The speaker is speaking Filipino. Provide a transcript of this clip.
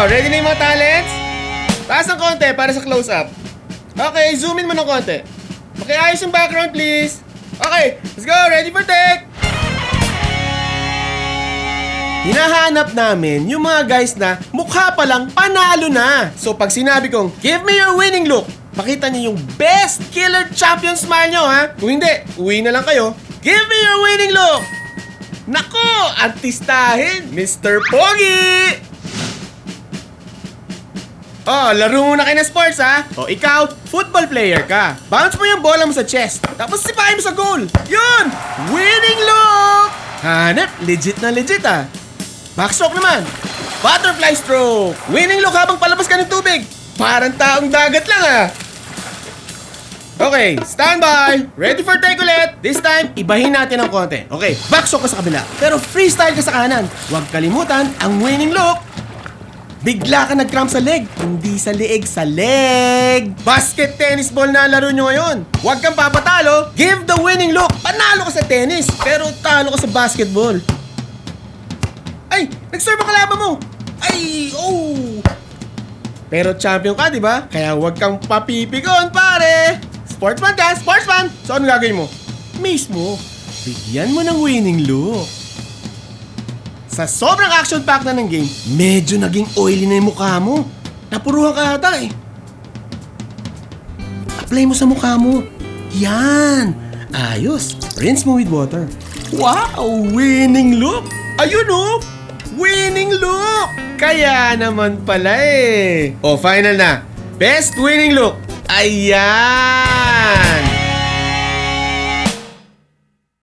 ready na yung mga talents? Taas ng konti para sa close-up. Okay, zoom in mo ng konti. Makiayos yung background, please. Okay, let's go. Ready for take. Hinahanap namin yung mga guys na mukha pa lang panalo na. So pag sinabi kong, give me your winning look, pakita niyo yung best killer champion smile nyo, ha? Kung hindi, uwi na lang kayo. Give me your winning look! Nako, artistahin, Mr. Pogi! Oh, laro muna kayo ng sports, ha? O ikaw, football player ka. Bounce mo yung bola mo sa chest, tapos sipahin mo sa goal. Yun! Winning look! Hanep, legit na legit, ha? Backstroke naman. Butterfly stroke. Winning look habang palabas ka ng tubig. Parang taong dagat lang, ha? Okay, standby. Ready for take ulit. This time, ibahin natin ng konti. Okay, backstroke ka sa kabila. Pero freestyle ka sa kanan. Huwag kalimutan ang winning look. Bigla ka nag-cramp sa leg. Hindi sa leeg, sa leg. Basket tennis ball na laro nyo ngayon. Huwag kang papatalo. Give the winning look. Panalo ka sa tennis, pero talo ka sa basketball. Ay, nag-serve ang kalaban mo. Ay, oh. Pero champion ka, di ba? Kaya huwag kang papipikon, pare. Sportsman ka, sportsman. So, ano gagawin mo? Mismo, bigyan mo ng winning look. Sa sobrang action-packed na ng game, medyo naging oily na yung mukha mo. Napuruhan ka ata eh. Apply mo sa mukha mo. Yan. Ayos. Rinse mo with water. Wow, winning look. Ayun oh. Winning look! Kaya naman pala eh. O, final na. Best winning look. Ayan!